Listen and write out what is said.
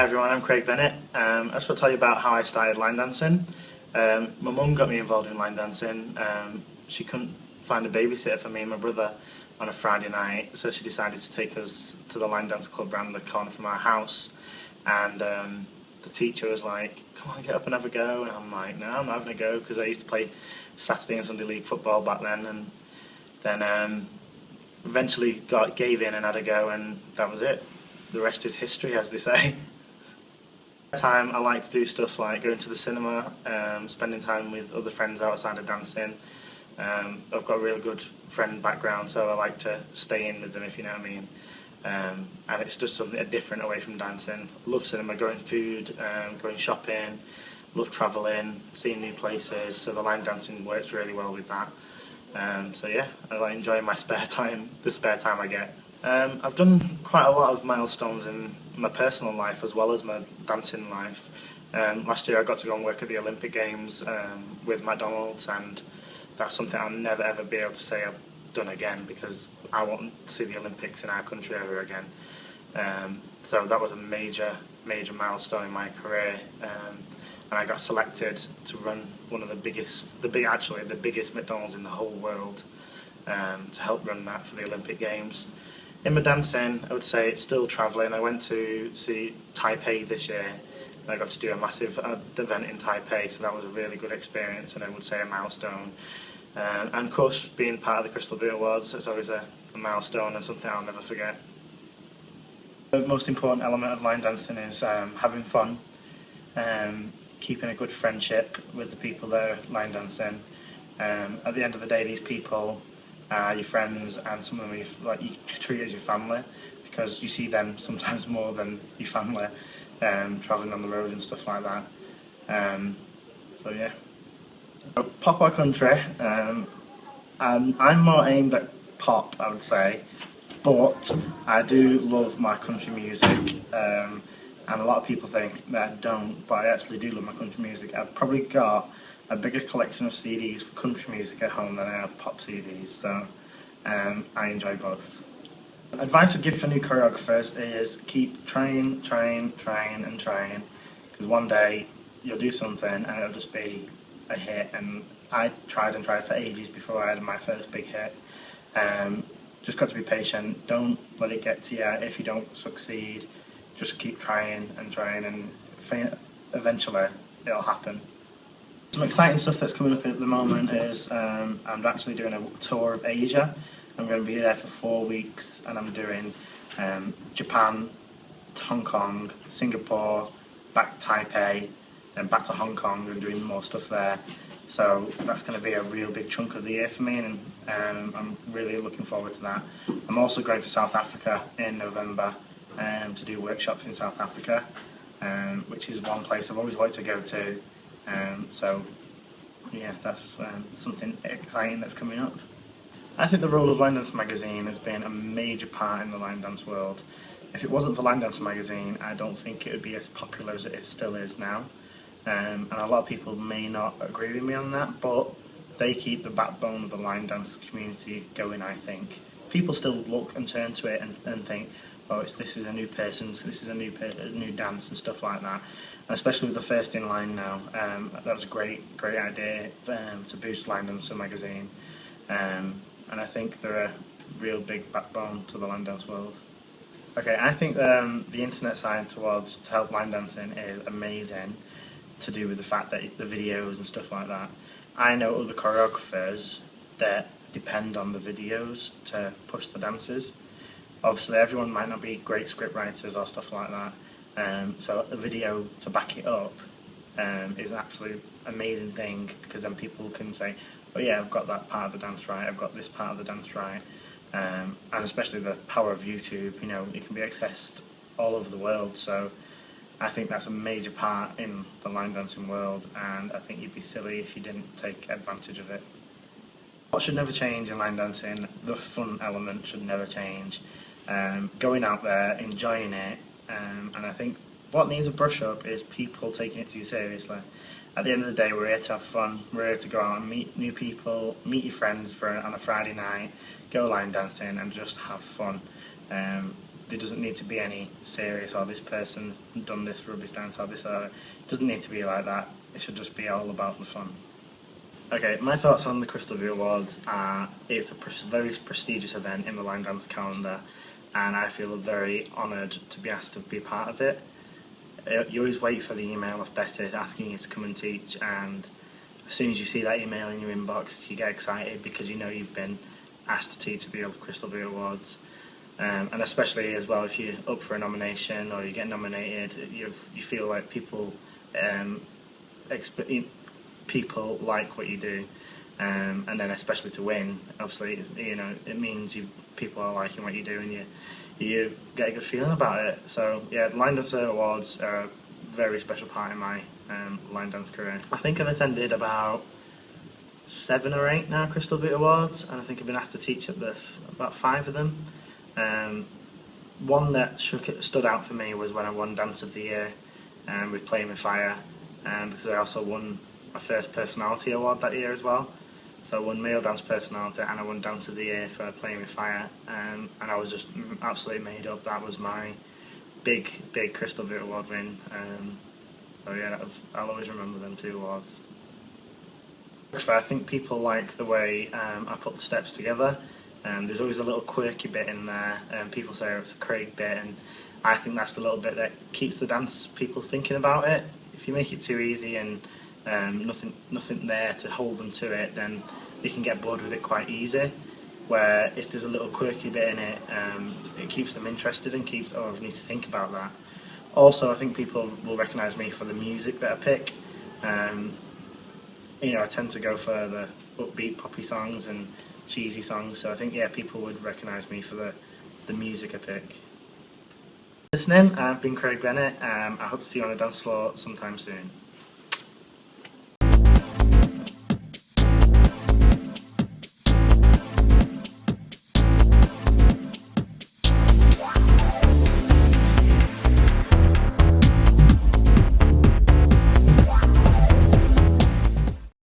Hi everyone, I'm Craig Bennett. I just want to tell you about how I started line dancing. My mum got me involved in line dancing. She couldn't find a babysitter for me and my brother on a Friday night, so she decided to take us to the line dance club around the corner from our house. And the teacher was like, "Come on, get up and have a go." And I'm like, "No, I'm not having a go," because I used to play Saturday and Sunday league football back then. And then eventually gave in and had a go, and that was it. The rest is history, as they say. Time I like to do stuff like going to the cinema, spending time with other friends outside of dancing. I've got a really good friend background, so I like to stay in with them, if you know what I mean. And it's just something different away from dancing. Love cinema, going food, going shopping, love travelling, seeing new places, so the line dancing works really well with that. So yeah, I like enjoying my spare time, the spare time I get. I've done quite a lot of milestones in my personal life as well as my dancing life. Last year I got to go and work at the Olympic Games with McDonald's, and that's something I'll never ever be able to say I've done again, because I won't see the Olympics in our country ever again. So that was a major milestone in my career, and I got selected to run one of the biggest McDonald's in the whole world, to help run that for the Olympic Games. In my dancing, I would say it's still travelling. I went to see Taipei this year, and I got to do a massive event in Taipei, so that was a really good experience, and I would say a milestone. And of course, being part of the Crystal Boot Awards, it's always a milestone and something I'll never forget. The most important element of line dancing is having fun, keeping a good friendship with the people that are line dancing. At the end of the day, these people are your friends, and some of them you treat as your family, because you see them sometimes more than your family, travelling on the road and stuff like that. So yeah. Pop or country, I'm more aimed at pop, I would say, but I do love my country music, and a lot of people think that I don't, but I actually do love my country music. I've probably got a bigger collection of CDs for country music at home than I have pop CDs, so I enjoy both. Advice I'd give for new choreographers is keep trying, because one day you'll do something and it'll just be a hit. And I tried for ages before I had my first big hit. Just got to be patient, don't let it get to you. If you don't succeed, just keep trying, and eventually it'll happen. Some exciting stuff that's coming up at the moment is I'm actually doing a tour of Asia. I'm going to be there for 4 weeks, and I'm doing Japan, to Hong Kong, Singapore, back to Taipei, then back to Hong Kong, and doing more stuff there. So that's going to be a real big chunk of the year for me, and I'm really looking forward to that. I'm also going to South Africa in November to do workshops in South Africa, which is one place I've always wanted to go to. So yeah, that's something exciting that's coming up. I think the role of Line Dance Magazine has been a major part in the line dance world. If it wasn't for Line Dance Magazine, I don't think it would be as popular as it still is now. And a lot of people may not agree with me on that, but they keep the backbone of the line dance community going, I think. People still look and turn to it and think, oh, this is a new person, this is a new dance and stuff like that. And especially with the First in Line now, that was a great idea to boost Line Dancer Magazine. And I think they're a real big backbone to the line dance world. Okay, I think the internet side to help line dancing is amazing, to do with the fact that the videos and stuff like that. I know other choreographers that depend on the videos to push the dances. Obviously everyone might not be great script writers or stuff like that, so a video to back it up is an absolute amazing thing, because then people can say, oh yeah, I've got that part of the dance right, I've got this part of the dance right. And especially the power of YouTube, you know, it can be accessed all over the world, so I think that's a major part in the line dancing world, and I think you'd be silly if you didn't take advantage of it. What should never change in line dancing? The fun element should never change. Going out there, enjoying it, and I think what needs a brush up is people taking it too seriously. At the end of the day, we're here to have fun, we're here to go out and meet new people, meet your friends on a Friday night, go line dancing and just have fun. there doesn't need to be any serious, or this person's done this rubbish dance, or this, or it doesn't need to be like that. It should just be all about the fun. Okay, my thoughts on the Crystal View Awards are it's a very prestigious event in the line dance calendar, and I feel very honoured to be asked to be part of it. You always wait for the email of Betty asking you to come and teach, and as soon as you see that email in your inbox, you get excited because you know you've been asked to teach at the Crystal View Awards. And especially as well if you're up for a nomination or you get nominated, you feel like people people like what you do, and then especially to win, obviously, you know, it means people are liking what you do, and you get a good feeling about it. So yeah, the Line Dancer Awards are a very special part in my line dance career. I think I've attended about 7 or 8 now Crystal View Awards, and I think I've been asked to teach at about 5 of them. One that stood out for me was when I won Dance of the Year with Playing with Fire, because I also won my first personality award that year as well. So I won Male Dance Personality and I won Dance of the Year for Playing with Fire, and I was just absolutely made up. That was my big Crystal View Award win. So yeah, I'll always remember them 2 awards. I think people like the way I put the steps together. There's always a little quirky bit in there, and people say it's a Craig bit, and I think that's the little bit that keeps the dance people thinking about it. If you make it too easy and nothing there to hold them to it, then they can get bored with it quite easy. Where if there's a little quirky bit in it, it keeps them interested and keeps, oh, I need to think about that. Also, I think people will recognise me for the music that I pick. You know, I tend to go for the upbeat poppy songs and cheesy songs, so I think, yeah, people would recognise me for the music I pick. Listening, I've been Craig Bennett. I hope to see you on the dance floor sometime soon.